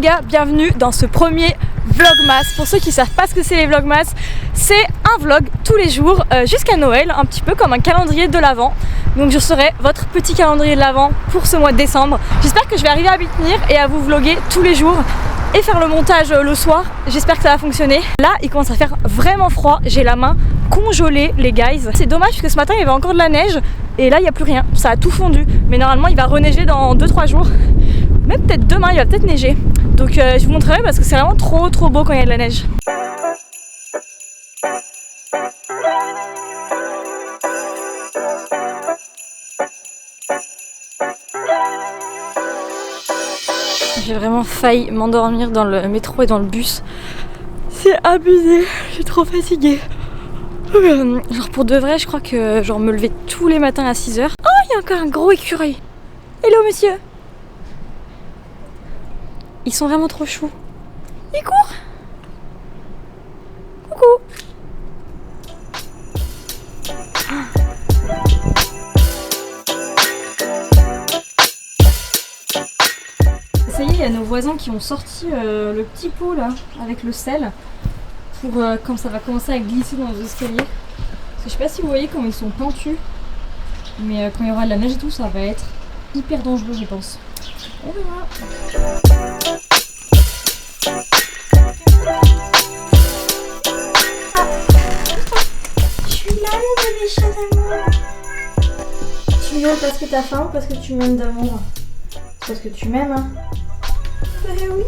gars, bienvenue dans ce premier Vlogmas. Pour ceux qui ne savent pas ce que c'est les Vlogmas, c'est un vlog tous les jours jusqu'à Noël, un petit peu comme un calendrier de l'Avent. Donc je serai votre petit calendrier de l'Avent pour ce mois de décembre. J'espère que je vais arriver à m'y tenir et à vous vlogger tous les jours et faire le montage le soir. J'espère que ça va fonctionner. Là, il commence à faire vraiment froid. J'ai la main congelée, les guys. C'est dommage parce que ce matin, il y avait encore de la neige et là, il n'y a plus rien. Ça a tout fondu. Mais normalement, il va reneiger dans 2-3 jours. Même peut-être demain, il va peut-être neiger. Donc je vous montrerai parce que c'est vraiment trop beau quand il y a de la neige. J'ai vraiment failli m'endormir dans le métro et dans le bus. C'est abusé, je suis trop fatiguée. Genre pour de vrai, je crois que genre me lever tous les matins à 6h. Oh, il y a encore un gros écureuil. Hello monsieur. Ils sont vraiment trop choux. Ils courent. Coucou. Ça y est, il y a nos voisins qui ont sorti le petit pot là, avec le sel, pour quand ça va commencer à glisser dans les escaliers. Parce que je sais pas si vous voyez comment ils sont pentus, mais quand il y aura de la neige et tout, ça va être hyper dangereux, je pense. On verra. Je suis là, le bébé chat d'amour. Tu m'aimes parce que t'as faim ou parce que tu m'aimes d'amour? Parce que tu m'aimes, hein? Oui.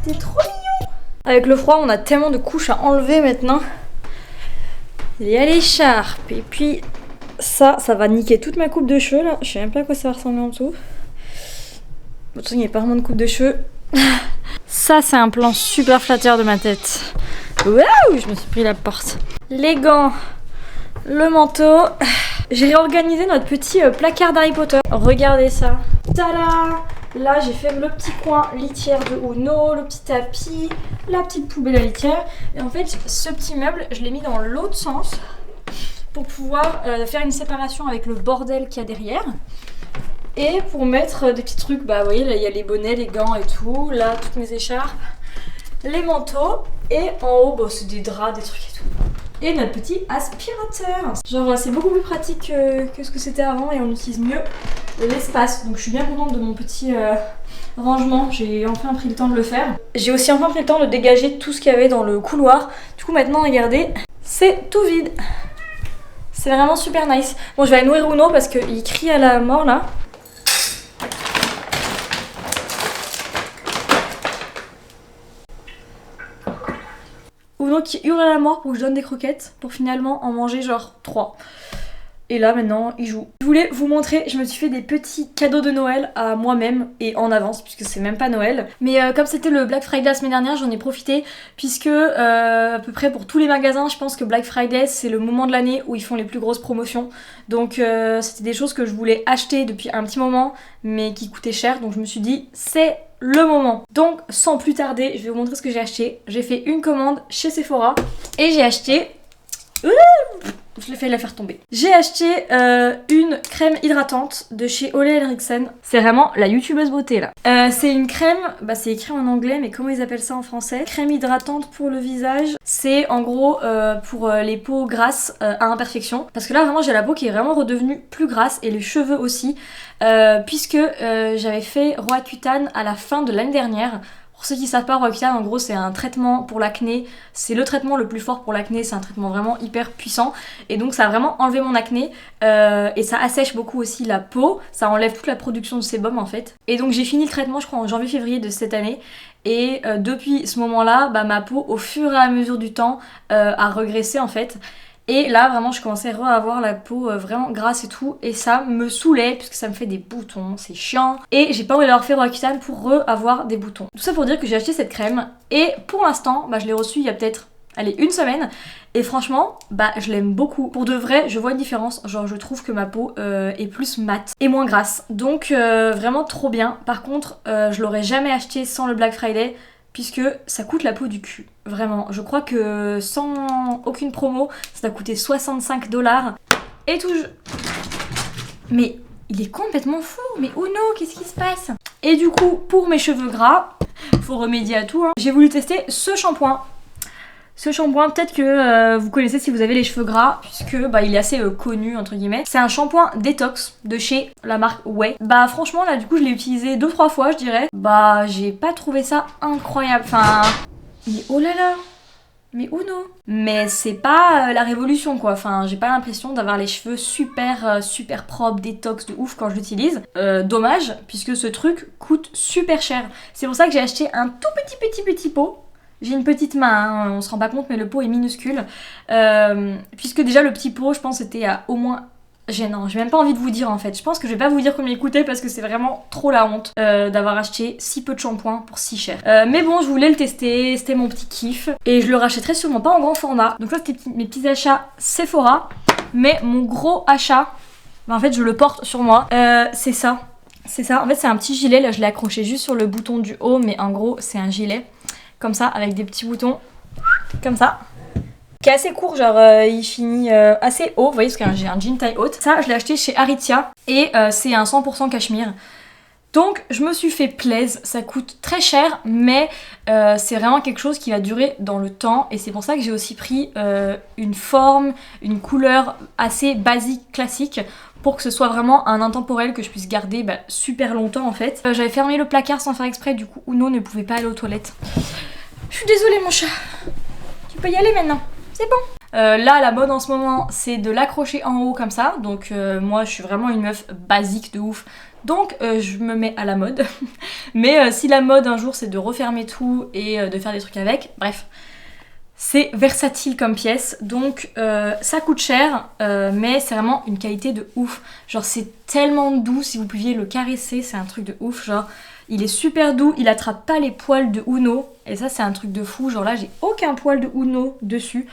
T'es trop mignon. Avec le froid, on a tellement de couches à enlever maintenant. Il y a l'écharpe et puis ça va niquer toute ma coupe de cheveux là. Je sais même pas à quoi ça va ressembler en dessous. De toute façon, il n'y a pas vraiment de coupe de cheveux. Ça, c'est un plan super flatteur de ma tête. Waouh, je me suis pris la porte. Les gants, le manteau. J'ai réorganisé notre petit placard d'Harry Potter. Regardez ça. Tada! Là, j'ai fait le petit coin litière de Uno, le petit tapis, la petite poubelle à litière. Et en fait, ce petit meuble, je l'ai mis dans l'autre sens pour pouvoir faire une séparation avec le bordel qu'il y a derrière. Et pour mettre des petits trucs, bah vous voyez, là il y a les bonnets, les gants et tout. Là, toutes mes écharpes, les manteaux. Et en haut, bah, c'est des draps, des trucs et tout. Et notre petit aspirateur. Genre, c'est beaucoup plus pratique que ce que c'était avant et on utilise mieux l'espace. Donc je suis bien contente de mon petit rangement. J'ai enfin pris le temps de le faire. J'ai aussi enfin pris le temps de dégager tout ce qu'il y avait dans le couloir. Du coup, maintenant, regardez, c'est tout vide. C'est vraiment super nice. Bon, je vais aller nourrir Uno parce qu'il crie à la mort là. Uno qui hurle à la mort pour que je donne des croquettes pour finalement en manger genre 3. Et là maintenant il joue. Je voulais vous montrer, je me suis fait des petits cadeaux de Noël à moi-même et en avance puisque c'est même pas Noël. Mais comme c'était le Black Friday la semaine dernière, j'en ai profité puisque à peu près pour tous les magasins, je pense que Black Friday c'est le moment de l'année où ils font les plus grosses promotions. Donc c'était des choses que je voulais acheter depuis un petit moment mais qui coûtaient cher. Donc je me suis dit c'est le moment. Donc sans plus tarder, je vais vous montrer ce que j'ai acheté. J'ai fait une commande chez Sephora et j'ai acheté... Je l'ai fait la faire tomber. J'ai acheté une crème hydratante de chez Ole Henriksen. C'est vraiment la youtubeuse beauté là. C'est une crème, bah c'est écrit en anglais mais comment ils appellent ça en français? Crème hydratante pour le visage. C'est en gros pour les peaux grasses à imperfection. Parce que là vraiment j'ai la peau qui est vraiment redevenue plus grasse et les cheveux aussi. Puisque j'avais fait Roaccutane à la fin de l'année dernière. Pour ceux qui savent pas, Roaccutane en gros c'est un traitement pour l'acné, c'est le traitement le plus fort pour l'acné, c'est un traitement vraiment hyper puissant et donc ça a vraiment enlevé mon acné et ça assèche beaucoup aussi la peau, ça enlève toute la production de sébum en fait. Et donc j'ai fini le traitement je crois en janvier-février de cette année et depuis ce moment là, bah, ma peau au fur et à mesure du temps a régressé en fait. Et là vraiment je commençais à avoir la peau vraiment grasse et tout et ça me saoulait puisque ça me fait des boutons, c'est chiant et j'ai pas envie d'avoir fait Roaccutane pour avoir des boutons. Tout ça pour dire que j'ai acheté cette crème et pour l'instant bah, je l'ai reçue il y a peut-être allez une semaine et franchement bah je l'aime beaucoup. Pour de vrai je vois une différence, genre je trouve que ma peau est plus mate et moins grasse donc vraiment trop bien. Par contre je l'aurais jamais acheté sans le Black Friday puisque ça coûte la peau du cul. Vraiment, je crois que sans aucune promo, ça a coûté 65 $. Et tout... Mais il est complètement fou. Mais Uno, qu'est-ce qui se passe? Et du coup, pour mes cheveux gras, faut remédier à tout, hein, j'ai voulu tester ce shampoing. Ce shampoing, peut-être que vous connaissez si vous avez les cheveux gras, puisque bah, il est assez connu, entre guillemets. C'est un shampoing détox de chez la marque Way. Bah franchement, là, du coup, je l'ai utilisé 2-3 fois, je dirais. Bah, j'ai pas trouvé ça incroyable. Enfin, mais oh là là, mais Uno. Mais c'est pas la révolution, quoi. Enfin, j'ai pas l'impression d'avoir les cheveux super propres, détox de ouf quand je l'utilise. Dommage, puisque ce truc coûte super cher. C'est pour ça que j'ai acheté un tout petit pot. J'ai une petite main, hein, on se rend pas compte, mais le pot est minuscule. Puisque déjà le petit pot, je pense, c'était à au moins... Non, j'ai même pas envie de vous dire en fait. Je pense que je vais pas vous dire combien il coûtait parce que c'est vraiment trop la honte d'avoir acheté si peu de shampoing pour si cher. Mais bon, je voulais le tester, c'était mon petit kiff. Et je le rachèterai sûrement pas en grand format. Donc ça, c'était mes petits achats Sephora. Mais mon gros achat, bah, en fait, je le porte sur moi. C'est ça. C'est ça. En fait, c'est un petit gilet. Là, je l'ai accroché juste sur le bouton du haut. Mais en gros, c'est un gilet. Comme ça, avec des petits boutons, comme ça, qui est assez court, genre il finit assez haut, vous voyez, parce que j'ai un jean taille haute. Ça, je l'ai acheté chez Aritzia, et c'est un 100% cachemire. Donc, je me suis fait plaisir, ça coûte très cher, mais c'est vraiment quelque chose qui va durer dans le temps, et c'est pour ça que j'ai aussi pris une forme, une couleur assez basique, classique, pour que ce soit vraiment un intemporel que je puisse garder super longtemps en fait. J'avais fermé le placard sans faire exprès, du coup Uno ne pouvait pas aller aux toilettes. Je suis désolée mon chat, tu peux y aller maintenant, c'est bon. Là la mode en ce moment c'est de l'accrocher en haut comme ça, donc moi je suis vraiment une meuf basique de ouf, donc je me mets à la mode. Mais si la mode un jour c'est de refermer tout et de faire des trucs avec, bref. C'est versatile comme pièce, donc ça coûte cher, mais c'est vraiment une qualité de ouf. Genre c'est tellement doux, si vous pouviez le caresser, c'est un truc de ouf. Genre il est super doux, il attrape pas les poils de Uno, et ça c'est un truc de fou. Genre là j'ai aucun poil de Uno dessus.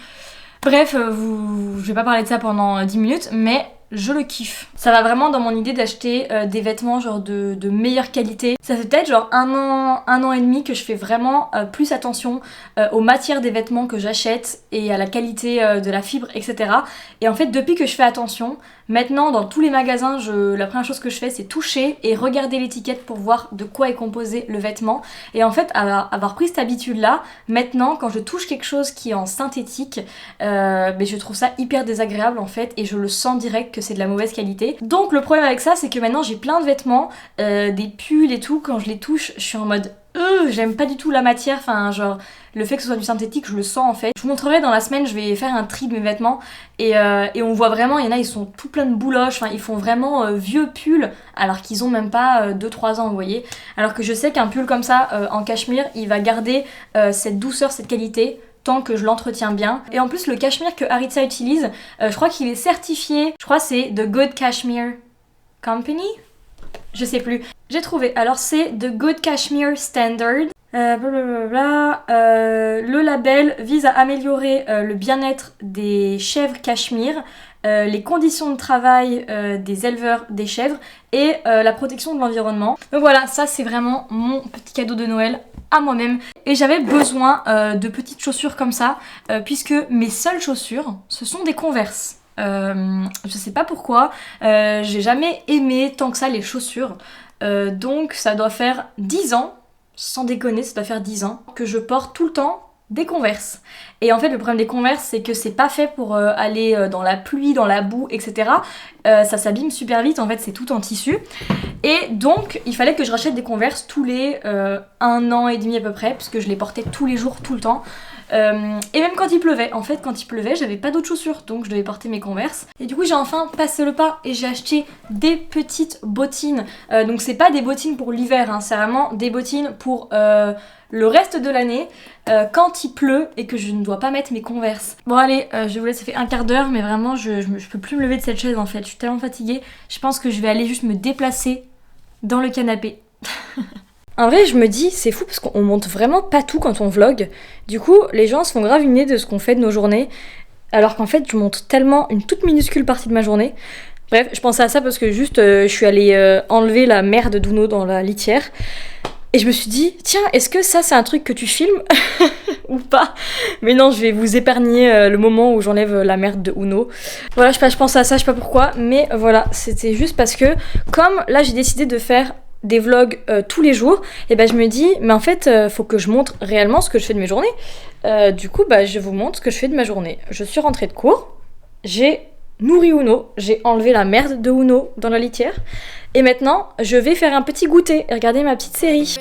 Bref, je vais pas parler de ça pendant 10 minutes, mais je le kiffe. Ça va vraiment dans mon idée d'acheter des vêtements genre de meilleure qualité. Ça fait peut-être genre un an et demi que je fais vraiment plus attention aux matières des vêtements que j'achète et à la qualité de la fibre, etc. Et en fait, depuis que je fais attention, maintenant dans tous les magasins, la première chose que je fais c'est toucher et regarder l'étiquette pour voir de quoi est composé le vêtement. Et en fait, avoir pris cette habitude-là, maintenant quand je touche quelque chose qui est en synthétique, je trouve ça hyper désagréable en fait, et je le sens direct que c'est de la mauvaise qualité. Donc le problème avec ça, c'est que maintenant j'ai plein de vêtements, des pulls et tout, quand je les touche, je suis en mode j'aime pas du tout la matière, enfin genre le fait que ce soit du synthétique, je le sens en fait. Je vous montrerai dans la semaine, je vais faire un tri de mes vêtements et on voit vraiment, il y en a ils sont tout plein de bouloches, enfin ils font vraiment vieux pulls alors qu'ils ont même pas 2-3 ans, vous voyez. Alors que je sais qu'un pull comme ça en cachemire, il va garder cette douceur, cette qualité tant que je l'entretiens bien. Et en plus le cachemire que Aritzia utilise, je crois qu'il est certifié, je crois que c'est The Good Cashmere Company, je sais plus. J'ai trouvé, alors c'est The Good Cashmere Standard. Le label vise à améliorer le bien-être des chèvres cachemire, les conditions de travail des éleveurs des chèvres et la protection de l'environnement. Donc voilà, ça c'est vraiment mon petit cadeau de Noël à moi-même. Et j'avais besoin de petites chaussures comme ça, puisque mes seules chaussures, ce sont des Converse. Je sais pas pourquoi, j'ai jamais aimé tant que ça les chaussures. Donc ça doit faire 10 ans, sans déconner, ça doit faire 10 ans que je porte tout le temps des Converse. Et en fait le problème des Converse c'est que c'est pas fait pour aller dans la pluie, dans la boue, etc. Ça s'abîme super vite, en fait c'est tout en tissu. Et donc il fallait que je rachète des Converse tous les 1 an et demi à peu près, puisque je les portais tous les jours, tout le temps. Et même quand il pleuvait, en fait quand il pleuvait j'avais pas d'autres chaussures, donc je devais porter mes Converse. Et du coup j'ai enfin passé le pas et j'ai acheté des petites bottines. Donc c'est pas des bottines pour l'hiver, hein, c'est vraiment des bottines pour le reste de l'année, quand il pleut et que je ne dois pas mettre mes Converse. Bon allez, je vous laisse, ça fait un quart d'heure, mais vraiment je peux plus me lever de cette chaise en fait, je suis tellement fatiguée. Je pense que je vais aller juste me déplacer dans le canapé. En vrai, je me dis, c'est fou parce qu'on monte vraiment pas tout quand on vlog. Du coup, les gens se font grave une idée de ce qu'on fait de nos journées, alors qu'en fait, je monte tellement une toute minuscule partie de ma journée. Bref, je pensais à ça parce que juste, je suis allée enlever la merde d'Uno dans la litière. Et je me suis dit, tiens, est-ce que ça c'est un truc que tu filmes? ou pas. Mais non, je vais vous épargner le moment où j'enlève la merde de Uno. Voilà, je pense à ça, je sais pas pourquoi. Mais voilà, c'était juste parce que comme là j'ai décidé de faire des vlogs tous les jours, et ben je me dis, mais en fait, faut que je montre réellement ce que je fais de mes journées. Du coup, bah, je vous montre ce que je fais de ma journée. Je suis rentrée de cours, j'ai nourri Uno, j'ai enlevé la merde de Uno dans la litière. Et maintenant, je vais faire un petit goûter et regarder ma petite série.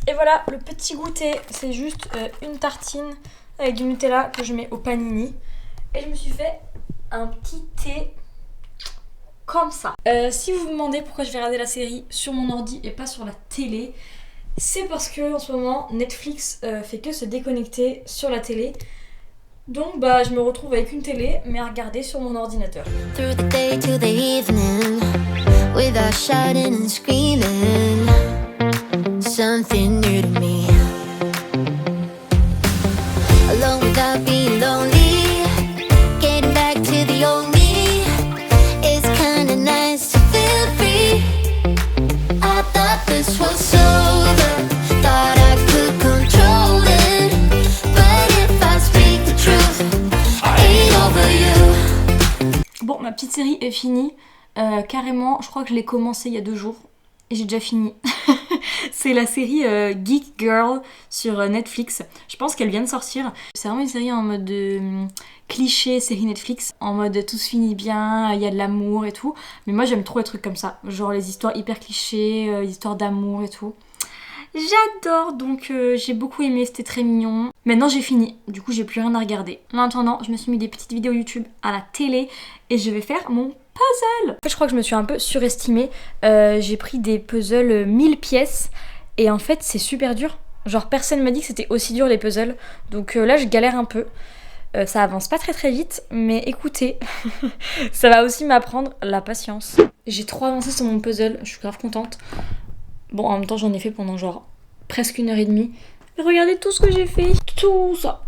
Et voilà, le petit goûter, c'est juste une tartine avec du Nutella que je mets au panini. Et je me suis fait un petit thé comme ça. Si vous vous demandez pourquoi je vais regarder la série sur mon ordi et pas sur la télé, c'est parce que en ce moment Netflix fait que se déconnecter sur la télé. Donc bah je me retrouve avec une télé mais à regarder sur mon ordinateur. Something new to me. Alone without being lonely. Getting back to the old me. It's kinda nice to feel free. I thought this was over. Thought I could control it. But if I speak the truth, I ain't over you. Bon, ma petite série est finie. Carrément, je crois que je l'ai commencé il y a 2 jours. Et j'ai déjà fini. C'est la série Geek Girl sur Netflix. Je pense qu'elle vient de sortir. C'est vraiment une série en mode cliché, série Netflix. En mode tout se finit bien, il y a de l'amour et tout. Mais moi j'aime trop les trucs comme ça. Genre les histoires hyper clichés, les histoires d'amour et tout. J'adore, donc j'ai beaucoup aimé, c'était très mignon. Maintenant j'ai fini, du coup j'ai plus rien à regarder. En attendant, je me suis mis des petites vidéos YouTube à la télé et je vais faire mon puzzle. En fait je crois que je me suis un peu surestimée. J'ai pris des puzzles 1000 pièces et en fait c'est super dur. Genre personne m'a dit que c'était aussi dur les puzzles. Donc là je galère un peu. Ça avance pas très vite, mais écoutez, ça va aussi m'apprendre la patience. J'ai trop avancé sur mon puzzle, je suis grave contente. Bon, en même temps, j'en ai fait pendant genre presque 1h30. Mais regardez tout ce que j'ai fait. Tout ça.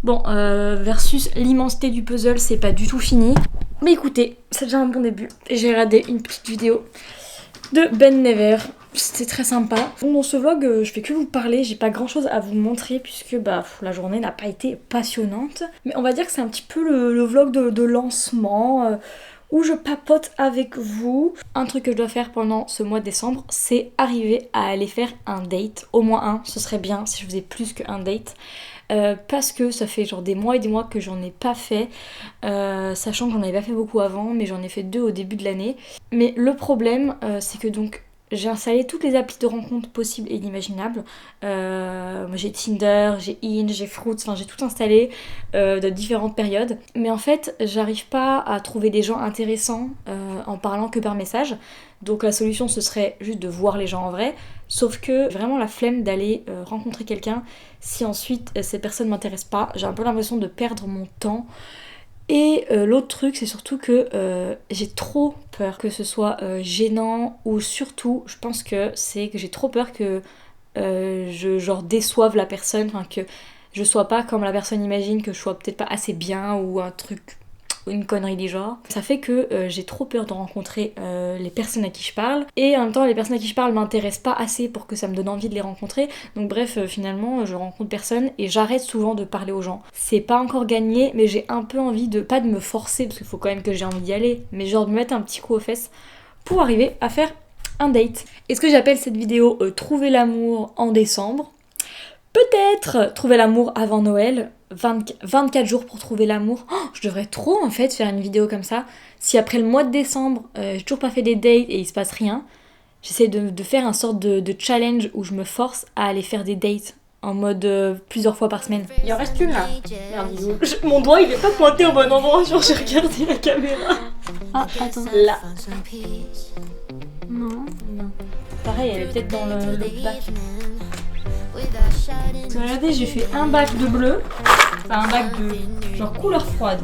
Bon, versus l'immensité du puzzle, c'est pas du tout fini. Mais écoutez, c'est déjà un bon début. J'ai regardé une petite vidéo de Ben Never. C'était très sympa. Dans ce vlog, je fais que vous parler. J'ai pas grand chose à vous montrer puisque bah, la journée n'a pas été passionnante. Mais on va dire que c'est un petit peu le vlog de lancement. Où je papote avec vous. Un truc que je dois faire pendant ce mois de décembre, c'est arriver à aller faire un date. Au moins un, ce serait bien si je faisais plus qu'un date. Parce que ça fait genre des mois et des mois que j'en ai pas fait. Sachant que j'en avais pas fait beaucoup avant, mais j'en ai fait 2 au début de l'année. Mais le problème, c'est que donc j'ai installé toutes les applis de rencontres possibles et inimaginables. J'ai Tinder, j'ai Hinge, j'ai Fruits, enfin j'ai tout installé de différentes périodes. Mais en fait, j'arrive pas à trouver des gens intéressants en parlant que par message. Donc la solution ce serait juste de voir les gens en vrai. Sauf que vraiment la flemme d'aller rencontrer quelqu'un si ensuite cette personne m'intéresse pas. J'ai un peu l'impression de perdre mon temps. Et l'autre truc, c'est surtout que j'ai trop peur que ce soit gênant, ou surtout, je pense que c'est que j'ai trop peur que je genre déçoive la personne, enfin que je sois pas comme la personne imagine, que je sois peut-être pas assez bien ou un truc, une connerie du genre. Ça fait que j'ai trop peur de rencontrer les personnes à qui je parle, et en même temps les personnes à qui je parle m'intéressent pas assez pour que ça me donne envie de les rencontrer. Donc bref, finalement je rencontre personne et j'arrête souvent de parler aux gens. C'est pas encore gagné, mais j'ai un peu envie de, pas de me forcer parce qu'il faut quand même que j'ai envie d'y aller, mais genre de me mettre un petit coup aux fesses pour arriver à faire un date. Est-ce que j'appelle cette vidéo trouver l'amour en décembre? Peut-être trouver l'amour avant Noël, 24 jours pour trouver l'amour. Oh, je devrais trop en fait faire une vidéo comme ça. Si après le mois de décembre, j'ai toujours pas fait des dates et il se passe rien, j'essaie de faire un sorte de challenge où je me force à aller faire des dates en mode plusieurs fois par semaine. Il en reste une là. Merde, mon doigt il est pas pointé au bon endroit, genre j'ai regardé la caméra. Ah, attends. Là. Non. Pareil, elle est peut-être dans le bac. Regardez, j'ai fait un bac de bleu, enfin un bac de genre couleur froide.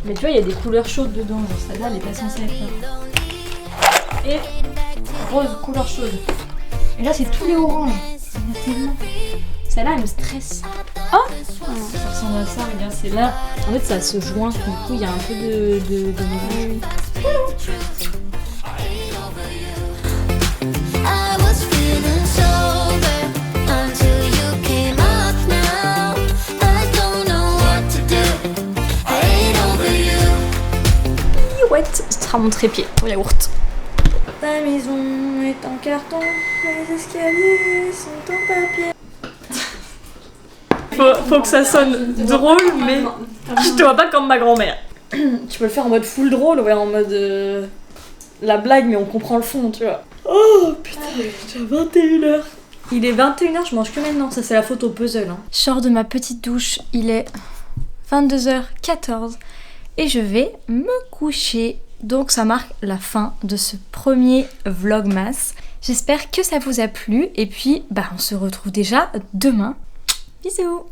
Mais tu vois, il y a des couleurs chaudes dedans, genre celle-là elle est pas censée être là. Et rose, couleur chaude. Et là c'est tous les oranges. Il y en a tellement. Celle-là elle me stresse. Ah, Ça ressemble à ça, regarde, c'est là. En fait, ça se joint, du coup, il y a un peu de mélange. I was feeling sober until you came up now. I don't know what to do. I ain't over you. Mirouette, ce sera mon trépied pour yaourt. Ta maison est en carton, les escaliers sont en papier. Faut que ça sonne drôle, mais je te vois pas comme ma grand-mère. Tu peux le faire en mode full drôle, ouais, en mode la blague, mais on comprend le fond, tu vois. Oh putain, j'ai 21h. Il est 21h, je mange que maintenant. Ça, c'est la photo puzzle. Hein. Je sors de ma petite douche, il est 22h14 et je vais me coucher. Donc, ça marque la fin de ce premier vlogmas. J'espère que ça vous a plu et puis, on se retrouve déjà demain. Bisous!